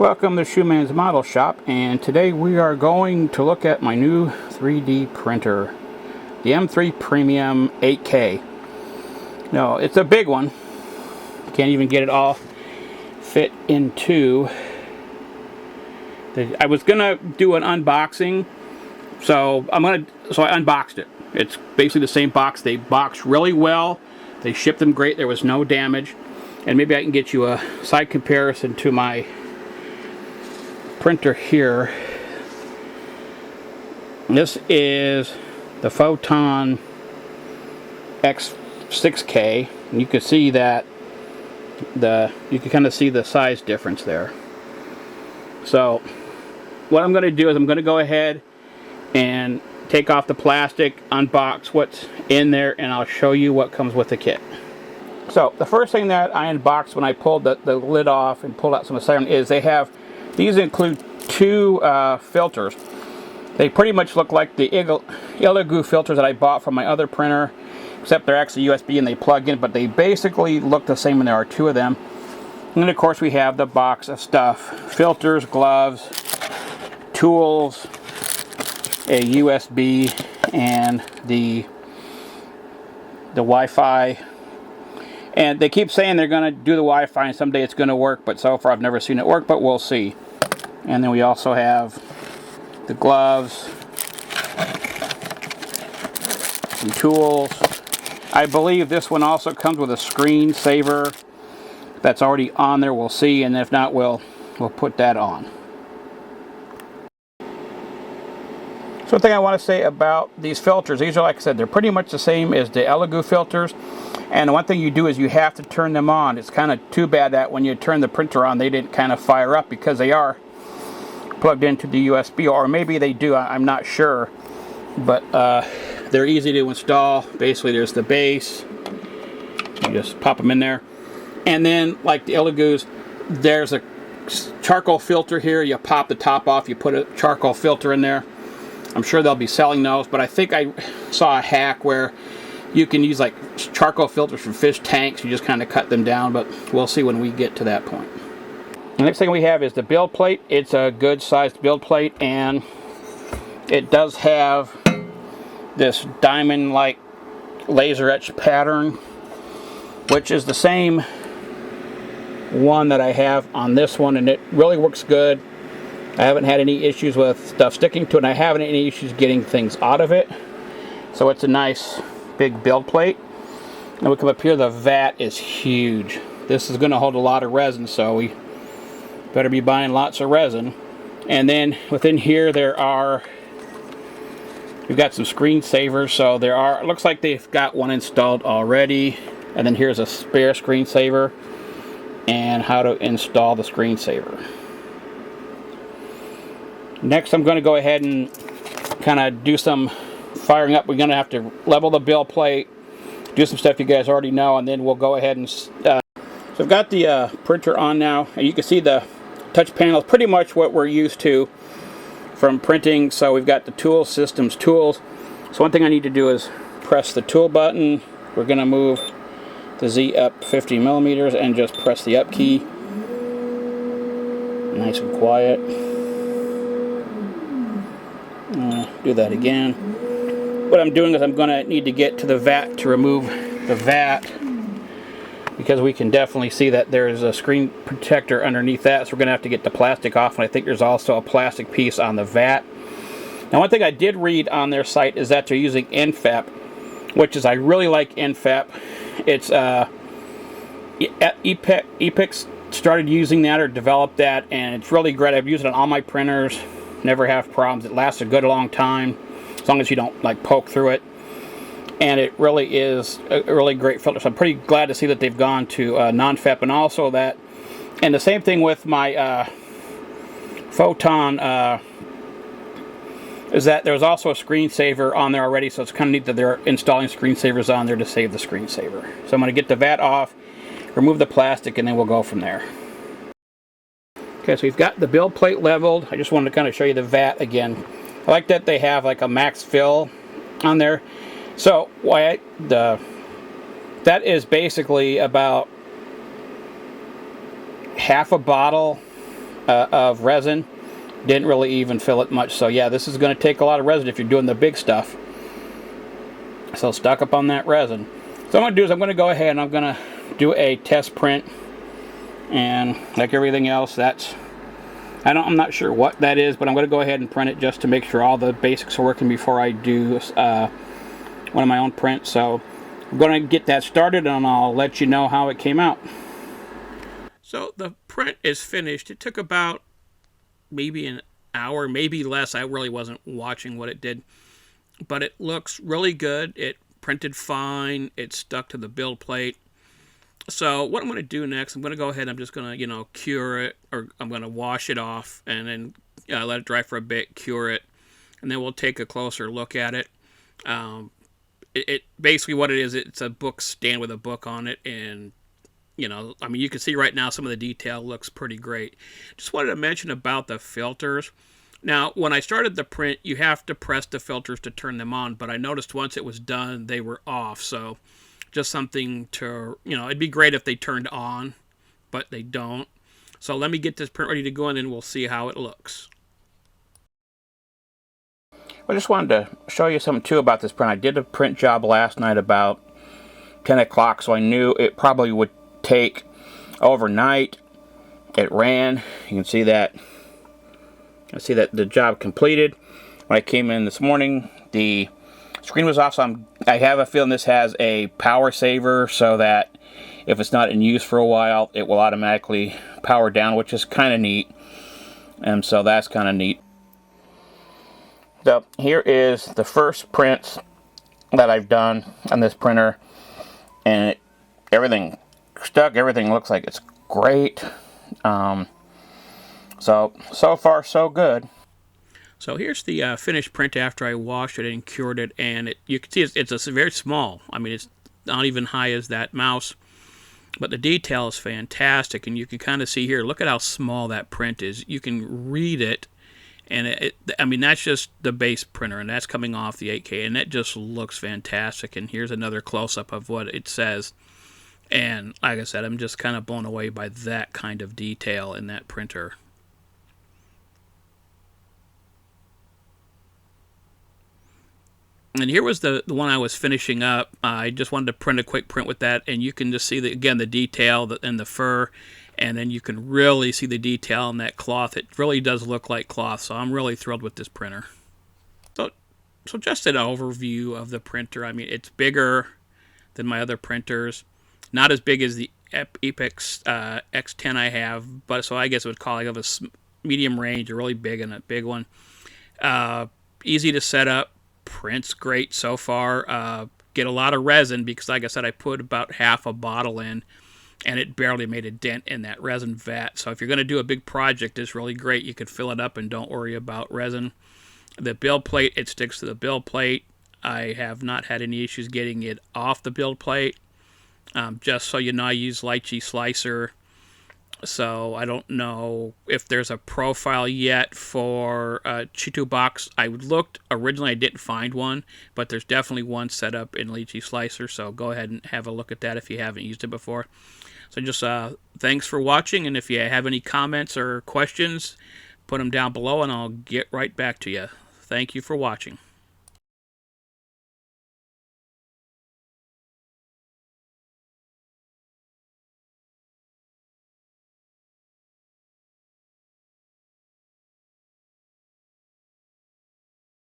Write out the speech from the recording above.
Welcome to Shoeman's Model Shop, and today we are going to look at my new 3D printer, the M3 Premium 8K. No, it's a big one. Can't even get it all fit into. I was gonna do an unboxing, so I unboxed it. It's basically the same box. They boxed really well. They shipped them great. There was no damage, and maybe I can get you a side comparison to my printer here. This is the Photon X6K, and you can see that you can kind of see the size difference there. So what I'm going to do is I'm going to go ahead and take off the plastic, unbox what's in there, and I'll show you what comes with the kit. So the first thing that I unboxed when I pulled the lid off and pulled out some of the siren is these include two filters. They pretty much look like the Anycubic filters that I bought from my other printer, except they're actually USB and they plug in, but they basically look the same, and there are two of them. And then of course we have the box of stuff: filters, gloves, tools, a USB, and the Wi-Fi. And they keep saying they're going to do the Wi-Fi and someday it's going to work, but so far I've never seen it work, but we'll see. And then we also have the gloves, some tools. I believe this one also comes with a screensaver that's already on there. We'll see, and if not, we'll put that on. So one thing I want to say about these filters, these are, like I said, they're pretty much the same as the Anycubic filters. And the one thing you do is you have to turn them on. It's kind of too bad that when you turn the printer on, they didn't kind of fire up, because they are plugged into the USB, or maybe they do, I'm not sure. But they're easy to install. Basically, there's the base. You just pop them in there. And then, like the Anycubics, there's a charcoal filter here. You pop the top off, you put a charcoal filter in there. I'm sure they'll be selling those, but I think I saw a hack where you can use like charcoal filters from fish tanks. You just kind of cut them down, but we'll see when we get to that point. The next thing we have is the build plate. It's a good sized build plate, and it does have this diamond like laser etched pattern, which is the same one that I have on this one, and it really works good. I haven't had any issues with stuff sticking to it, and I haven't had any issues getting things out of it. So it's a nice big build plate. And we come up here, the vat is huge. This is going to hold a lot of resin, so we better be buying lots of resin. And then within here we've got some screensavers. So it looks like they've got one installed already. And then here's a spare screensaver and how to install the screensaver. Next, I'm going to go ahead and kind of do some firing up. We're going to have to level the build plate, do some stuff you guys already know, and then we'll go ahead and so I've got the printer on now, and you can see the touch panel is pretty much what we're used to from printing. So we've got the tool systems tools. So one thing I need to do is press the tool button. We're going to move the Z up 50 millimeters and just press the up key. Nice and quiet. Do that again. What I'm doing is I'm going to need to get to the vat to remove the vat, because we can definitely see that there's a screen protector underneath that, so we're going to have to get the plastic off, and I think there's also a plastic piece on the vat. Now, one thing I did read on their site is that they're using NFAP, which is, I really like NFAP. It's Epic started using that or developed that, and it's really great. I've used it on all my printers, never have problems. It lasts a good long time, as long as you don't like poke through it. And it really is a really great filter. So I'm pretty glad to see that they've gone to non-FAP, and also that, and the same thing with my Photon, is that there's also a screensaver on there already, so it's kind of neat that they're installing screensavers on there to save the screensaver. So I'm going to get the vat off, remove the plastic, and then we'll go from there. Okay, so we've got the build plate leveled. I just wanted to kind of show you the vat again. I like that they have like a max fill on there. So that is basically about half a bottle of resin. Didn't really even fill it much. So yeah, this is going to take a lot of resin if you're doing the big stuff. So stock up on that resin. So what I'm going to do is I'm going to go ahead and I'm going to do a test print. And like everything else, I'm not sure what that is, but I'm going to go ahead and print it just to make sure all the basics are working before I do one of my own prints. So I'm going to get that started and I'll let you know how it came out. So the print is finished. It took about maybe an hour, maybe less. I really wasn't watching what it did, but it looks really good. It printed fine. It stuck to the build plate. So what I'm going to do next, I'm going to go ahead, I'm just going to, cure it, or I'm going to wash it off and then let it dry for a bit, cure it, and then we'll take a closer look at it. Basically what it is, it's a book stand with a book on it, and I mean, you can see right now some of the detail looks pretty great. Just wanted to mention about the filters. Now, when I started the print, you have to press the filters to turn them on, but I noticed once it was done, they were off. So just something to, it'd be great if they turned on, but they don't. So let me get this print ready to go, and then we'll see how it looks. I just wanted to show you something too about this print. I did a print job last night about 10 o'clock, so I knew it probably would take overnight. It ran. You can see that. I see that the job completed. When I came in this morning, the screen was off, so I have a feeling this has a power saver so that if it's not in use for a while, it will automatically power down, which is kind of neat. And so that's kind of neat. So here is the first prints that I've done on this printer, and everything stuck. Everything looks like it's great. So far so good. So here's the finished print after I washed it and cured it, and you can see it's very small. I mean, it's not even high as that mouse, but the detail is fantastic, and you can kind of see here, look at how small that print is. You can read it, and I mean, that's just the base printer, and that's coming off the 8K, and it just looks fantastic. And here's another close-up of what it says. And like I said, I'm just kind of blown away by that kind of detail in that printer. And here was the one I was finishing up. I just wanted to print a quick print with that, and you can just see, again, the detail in the fur, and then you can really see the detail in that cloth. It really does look like cloth, so I'm really thrilled with this printer. So just an overview of the printer. I mean, it's bigger than my other printers. Not as big as the Epix X10 I have, but so I guess it would call it a medium range, a really big and a big one. Easy to set up. Prints great so far. Get a lot of resin because, like I said, I put about half a bottle in, and it barely made a dent in that resin vat. So if you're going to do a big project, it's really great. You could fill it up and don't worry about resin. The build plate, it sticks to the build plate. I have not had any issues getting it off the build plate. Just so you know, I use lychee slicer. So I don't know if there's a profile yet for Chitu box. I looked originally, I didn't find one, but there's definitely one set up in lychee slicer. So go ahead and have a look at that if you haven't used it before. So just thanks for watching, and if you have any comments or questions, put them down below and I'll get right back to you. Thank you for watching.